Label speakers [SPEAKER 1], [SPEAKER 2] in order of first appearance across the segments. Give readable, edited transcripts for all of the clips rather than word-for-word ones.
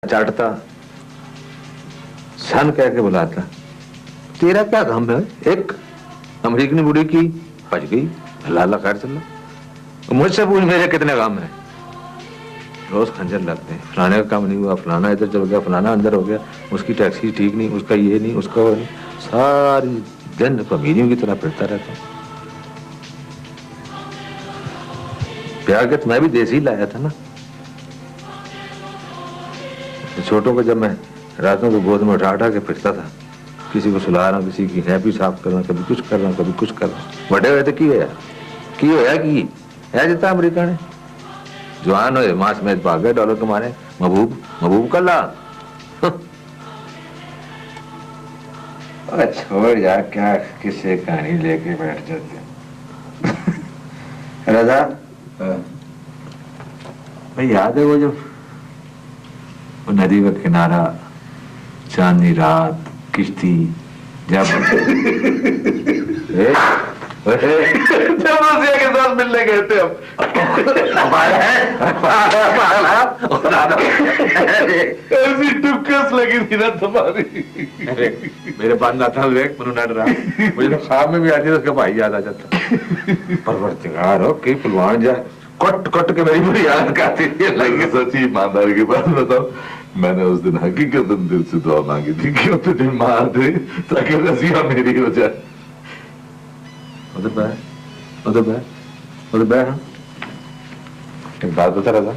[SPEAKER 1] चाटता, सन कह के बुलाता। तेरा क्या काम है? एक अमरीकनी बुढ़ी की बच गई, लाला खैर चला। मुझसे पूछ मेरे कितने काम है। रोज खंजर लगते हैं, फलाने का काम नहीं हुआ, फलाना इधर चल गया, फलाना अंदर हो गया, उसकी टैक्सी ठीक नहीं, उसका ये नहीं, उसका वो नहीं। सारी दिन अमीरियों की तरह फिरता रहता हूँ। प्यार के मैं भी देसी लाया था ना। छोटों को जब मैं रातों को गोद में उठा उठा के फिरता था, किसी को सुला रहा हूँ, किसी की हैप्पी साफ कर रहा हूँ, कभी कुछ कर रहा हूँ, कभी कुछ कर रहा हूँ। बड़े हुए तो की होया है जितना अमरीका ने जवान हो मांस में भाग गए डॉलर कमाने। महबूब कर ला। छोड़ यार, क्या किससे कहानी लेके बैठ जाते। रजा भाई, याद है वो जो वो नदी का किनारा, चांदनी रात, किश्ती, जब रसिया के साथ मिलने गए थे हम। ऐसी टुक्कस लगी थी ना तुम्हारी। मेरे पास ना था मुझे तो ख्वाब में भी आती, उसका भाई याद आ जाता। परवरदिगार हो कि पुलवान जाए कट कट के मेरी बुरी याद करती थी। लगी सच्ची ईमानदारी की बात बताओ, मैंने उस दिन हकीकतन दिल से दुआ मांगी थी कि तुझे मार दे ताकि रसिया मेरी हो जाए। एक बात बता रहा था,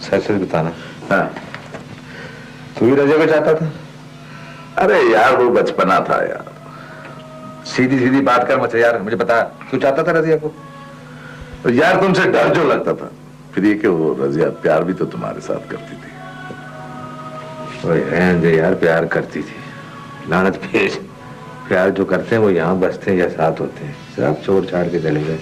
[SPEAKER 1] सच सच बताना। हाँ, तू भी रजिया को चाहता था?
[SPEAKER 2] अरे यार वो बचपना था यार।
[SPEAKER 1] सीधी सीधी बात कर मुझे यार, मुझे बता, तू चाहता था रजिया को?
[SPEAKER 2] तो यार तुमसे डर जो लगता था, फिर ये कि वो रजिया प्यार भी तो तुम्हारे साथ करती थी।
[SPEAKER 1] यार प्यार करती थी, लानत पेश। प्यार जो करते हैं वो यहाँ बसते हैं या साथ होते हैं, सब छोड़ छाड़ के चले गए।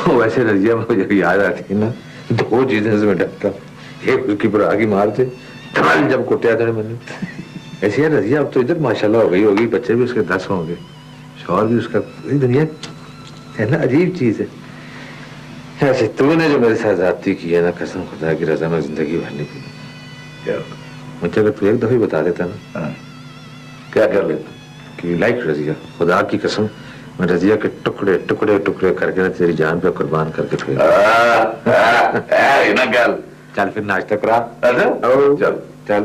[SPEAKER 1] वैसे रजिया मुझे याद आती है ना, दो चीजें से मैं डरता। एक उसकी बुरागी मारते जब कुटिया था मैंने। ऐसी यार रजिया अब तो इधर माशाल्लाह हो गई होगी, बच्चे भी उसके 10 होंगे, शौहर भी उसका। दुनिया है ना, अजीब चीज है। ऐसे तूने जो मेरे साथ ज्यादती की है ना, कसम खुदा की रजा में जिंदगी भर नहीं पी। मुझे अगर तू एक दफे बता देता ना,
[SPEAKER 2] क्या कर लेता
[SPEAKER 1] कि लाइक रजिया, खुदा की कसम मैं रजिया के टुकड़े टुकड़े टुकड़े करके ना तेरी जान पे कुर्बान करके फेंक। चल फिर नाश्ता करा।
[SPEAKER 2] चल
[SPEAKER 1] चल।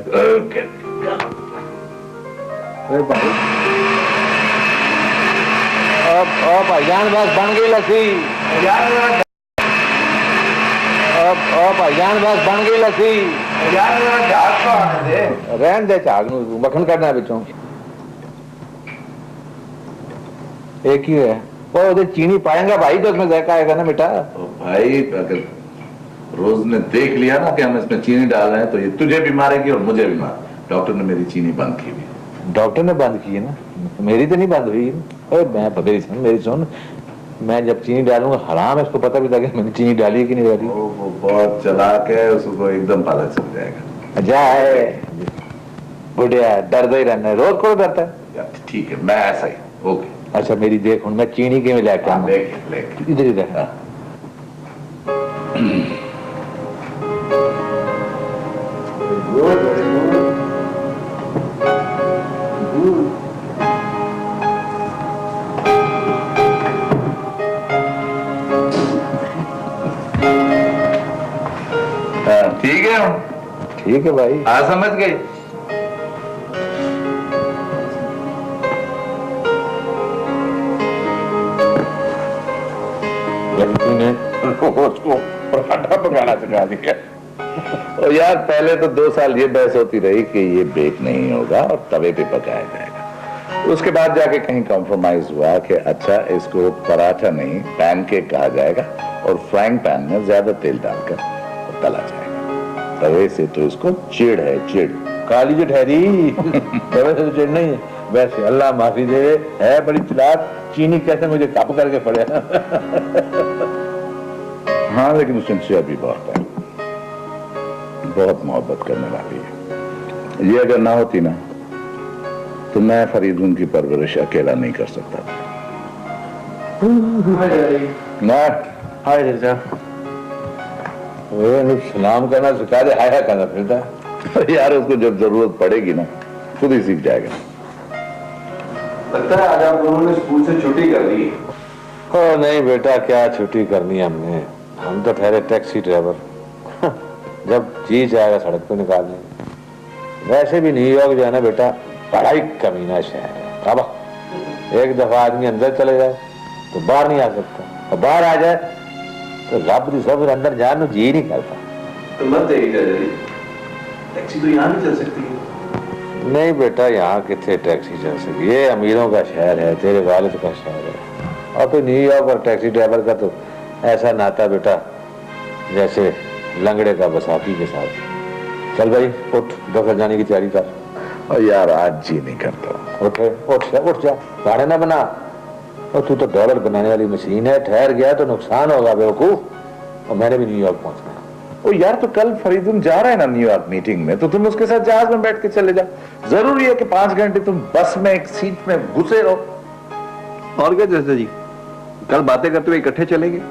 [SPEAKER 1] भाईजान बस बन गई लस्सी। भाईजान बस बन गई लस्सी। रहन दे झाग नूं, मक्खन करना है बिचों। एक ही है वो, उधर चीनी पाएंगा भाई तो उसमें जायका आएगा ना बेटा।
[SPEAKER 2] भाई अगर रोज ने देख लिया ना कि हम इसमें चीनी डाल रहे हैं तो ये तुझे भी मारेगी और मुझे भी मार। डॉक्टर ने मेरी चीनी बंद की हुई।
[SPEAKER 1] डॉक्टर ने बंद की है ना, मेरी तो नहीं बंद हुई। मेरी सुन, मैं जब चीनी डालूंगा हराम है, इसको पता भी लगे मैंने चीनी डाली कि नहीं डाली।
[SPEAKER 2] वो बहुत चालाक है, उसको एकदम पता चल जाएगा।
[SPEAKER 1] जाए बुढ़िया, डरता ही रहना है, रोज को डरता है।
[SPEAKER 2] ठीक है, मैं ऐसा ही। ओके।
[SPEAKER 1] अच्छा मेरी देख, मैं चीनी के में लेके आऊंगा। इधर इधर।
[SPEAKER 2] ठीक है,
[SPEAKER 1] ठीक है भाई।
[SPEAKER 2] हाँ समझ गई।
[SPEAKER 1] उसको पराठा पकाना सिखा दिया।
[SPEAKER 2] और यार पहले तो 2 साल ये बहस होती रही कि ये बेक नहीं होगा और तवे पे पकाया जाएगा। उसके बाद जाके कहीं कॉम्प्रोमाइज हुआ कि अच्छा इसको पराठा नहीं पैनकेक कहा जाएगा और फ्राइंग पैन में ज्यादा तेल डालकर तला जाएगा। तवे से तो इसको चिड़ है, चिड़
[SPEAKER 1] काली जो ठहरी। तवे से तो चिड़ नहीं है। वैसे अल्लाह माफी दे, है बड़ी चालाक। चीनी कैसे मुझे कप करके पड़े।
[SPEAKER 2] हाँ लेकिन सिंसियर भी बहुत है, बहुत मोहब्बत करने वाली है। ये अगर ना होती ना तो मैं फरीदुन की परवरिश अकेला नहीं कर सकता।
[SPEAKER 1] हाय रजा। सलाम करना सिखा दे, हाय हाय करना फिरता।
[SPEAKER 2] यार उसको जब जरूरत पड़ेगी ना खुद ही सीख जाएगा।
[SPEAKER 1] लगता है आज आप लोगों ने स्कूल से छुट्टी कर दी। ओ नहीं बेटा, क्या छुट्टी करनी है हमने, हम तो ठहरे टैक्सी ड्राइवर। जब जी जाएगा सड़क पे निकाल देंगे। वैसे भी न्यूयॉर्क जो है ना बेटा, बड़ा ही कमीना शहर है। अब एक दफा आदमी अंदर चले जाए तो बाहर नहीं आ सकता, और बाहर आ जाए तो रब दी सब अंदर जाने जी नहीं करता।
[SPEAKER 3] तो मत देगी, टैक्सी तो यहाँ भी चल सकती है।
[SPEAKER 1] नहीं बेटा, यहाँ कितने टैक्सी चल सकती, ये अमीरों का शहर है, तेरे वालिद का शहर है। और फिर न्यूयॉर्क और टैक्सी ड्राइवर का तो ऐसा नाता बेटा जैसे लंगड़े का बसाती के साथ। चल भाई उठ, दफ्तर जाने की तैयारी कर।
[SPEAKER 2] और यार आज जी नहीं करता।
[SPEAKER 1] उठ जा, गाड़े ना बना। और तू तो डॉलर बनाने वाली मशीन है, ठहर गया तो नुकसान होगा बेवकूफ। और मैंने भी न्यूयॉर्क पहुंचना है।
[SPEAKER 2] ओ यार, तो कल फरीदुन जा रहा है ना न्यूयॉर्क मीटिंग में, तो तुम उसके साथ जहाज में बैठ के चले जाओ। जरूरी है कि 5 घंटे तुम बस में एक सीट में घुसे रहो।
[SPEAKER 3] और क्या चाचा जी, कल बातें करते हुए इकट्ठे चलेंगे।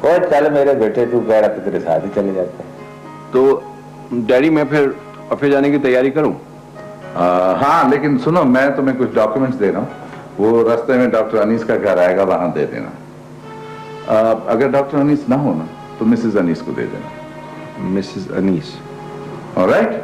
[SPEAKER 1] और चल मेरे बेटे, तू कह रहा था तेरे साथ ही चले जाते हैं।
[SPEAKER 3] तो डैडी मैं फिर ऑफिस जाने की तैयारी करूं?
[SPEAKER 2] हाँ, लेकिन सुनो, मैं तुम्हें कुछ डॉक्यूमेंट्स दे रहा हूँ, वो रास्ते में डॉक्टर अनीस का घर आएगा, वहां दे देना। अगर डॉक्टर अनीस ना हो ना तो मिसेस अनीस को दे देना।
[SPEAKER 3] Mrs Anees,
[SPEAKER 2] alright?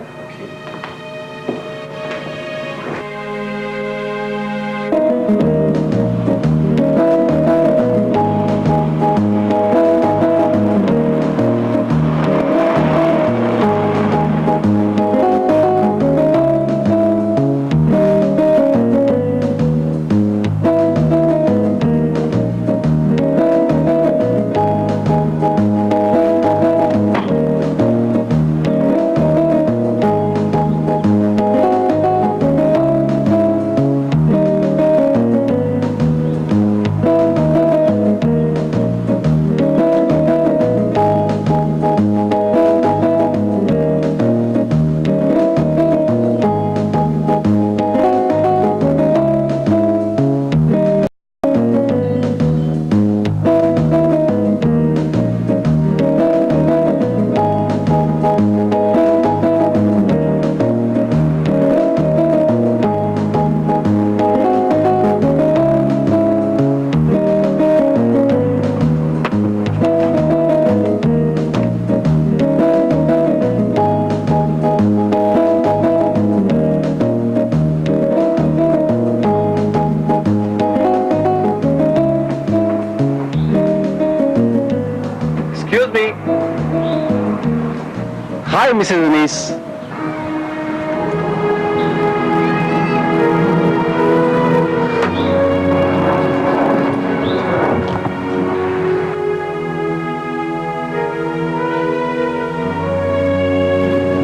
[SPEAKER 3] Hi Mrs Anees.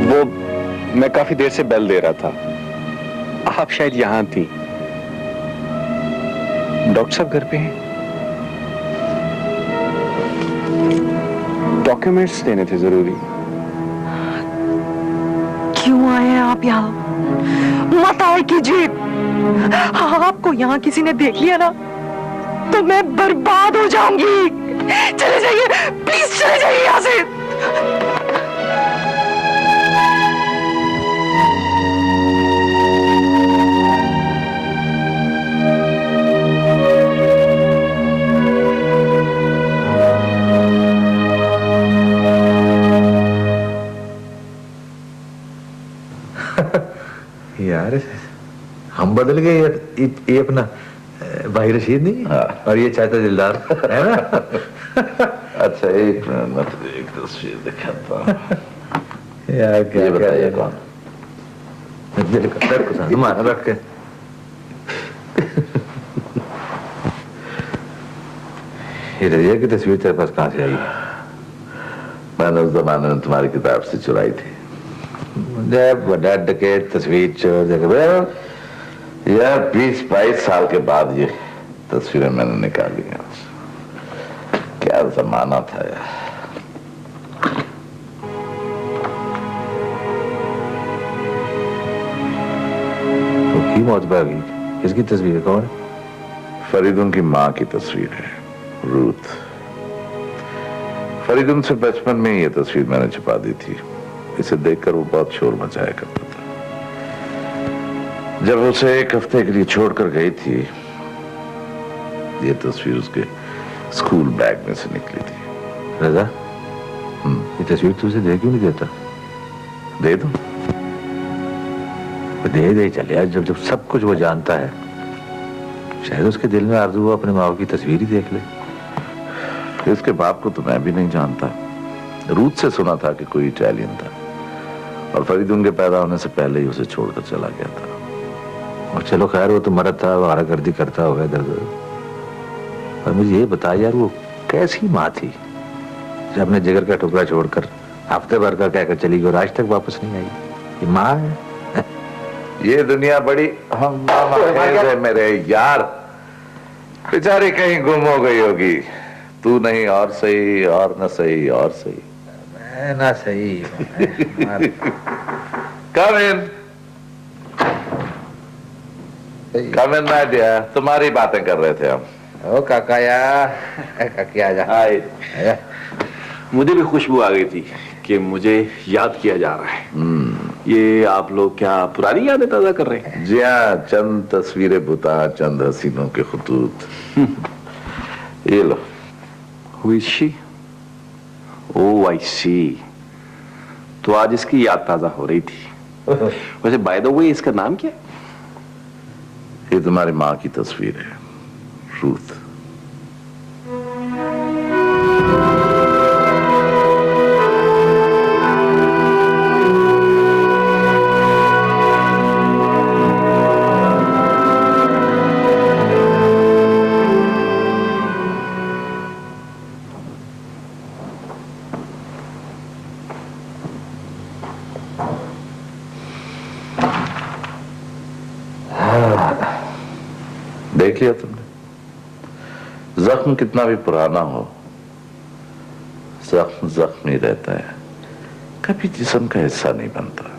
[SPEAKER 3] वो मैं काफी देर से बेल दे रहा था, आप शायद यहां थी। डॉक्टर साहब घर पे हैं, डॉक्यूमेंट्स देने थे जरूरी।
[SPEAKER 4] क्यों आए हैं आप यहाँ? मत आए कीजिए। आपको यहाँ किसी ने देख लिया ना तो मैं बर्बाद हो जाऊंगी। चले जाइए प्लीज, चले जाइए यहाँ से।
[SPEAKER 1] यार हम बदल गए, ये अपना भाई रशीद नहीं?
[SPEAKER 2] हाँ।
[SPEAKER 1] और ये चाचा दिलदार है ना?
[SPEAKER 2] अच्छा, एक मिनट, मैं तो एक तस्वीर दिखाता हूं।
[SPEAKER 1] यार क्या
[SPEAKER 2] ये बताइए कौन?
[SPEAKER 1] दिल का दर्द को साथ रख के। ये रजिया की तस्वीर तेरे पास कहां से आई?
[SPEAKER 2] मैंने उस जमाने में तुम्हारी किताब से चुराई थी।
[SPEAKER 1] बड़ा डकैत तस्वीर चोर
[SPEAKER 2] यार 20-22 साल के बाद ये तस्वीरें मैंने निकाली हैं। क्या जमाना था यार।
[SPEAKER 1] तो की मौत पर गई, किसकी तस्वीर है? कौन?
[SPEAKER 2] फरीदुन की माँ की तस्वीर है, रूथ। फरीदुन से बचपन में ये तस्वीर मैंने छुपा दी थी। इसे देखकर वो बहुत शोर मचाया करता था। जब उसे 1 हफ्ते के लिए छोड़कर गई थी, ये तस्वीर उसके स्कूल बैग में से निकली थी।
[SPEAKER 1] रजा, ये तस्वीर तुझे दे क्यों नहीं देता?
[SPEAKER 2] दे दो।
[SPEAKER 1] दे दे चल यार, जब जब सब कुछ वो जानता है, शायद उसके दिल में आरज़ू अपने माँ की तस्वीर ही देख ले।
[SPEAKER 2] इसके बाप को तो मैं भी नहीं जानता। रूथ से सुना था कि कोई इटालियन था और फरीदुन के पैदा होने से पहले ही उसे छोड़कर चला गया था।
[SPEAKER 1] और चलो खैर, वो तो मर्द था, वो आरागर्दी करता होगा इधर उधर। पर मुझे ये बता यार, वो कैसी माँ थी जो अपने जिगर का टुकड़ा छोड़कर हफ्ते भर का कहकर चली गई और आज तक वापस नहीं आई? ये माँ है?
[SPEAKER 2] ये दुनिया बड़ी हंगामाखेज है मेरे यार। बेचारी कहीं गुम हो गई होगी। तू नहीं और सही, और न सही, और सही।
[SPEAKER 1] मैं ना सही।
[SPEAKER 2] Come in. Come in, my dear. तुम्हारी बातें कर रहे थे हम।
[SPEAKER 1] ओ काका यार, काकी आजा।
[SPEAKER 3] हाय। मुझे भी खुशबू आ गई थी कि मुझे याद किया जा रहा है। ये आप लोग क्या पुरानी यादें ताजा कर रहे हैं?
[SPEAKER 2] जी हाँ, चंद तस्वीरें बुता, चंद हसीनों के खुतूत। ये लो।
[SPEAKER 3] Who is she? Oh, I see. तो आज इसकी याद ताजा हो रही थी। वैसे बाय द वे इसका नाम क्या है?
[SPEAKER 2] ये तुम्हारी माँ की तस्वीर है, रूथ। देख लिया तुमने, जख्म कितना भी पुराना हो, जख्म जख्म ही रहता है, कभी जिस्म का हिस्सा नहीं बनता।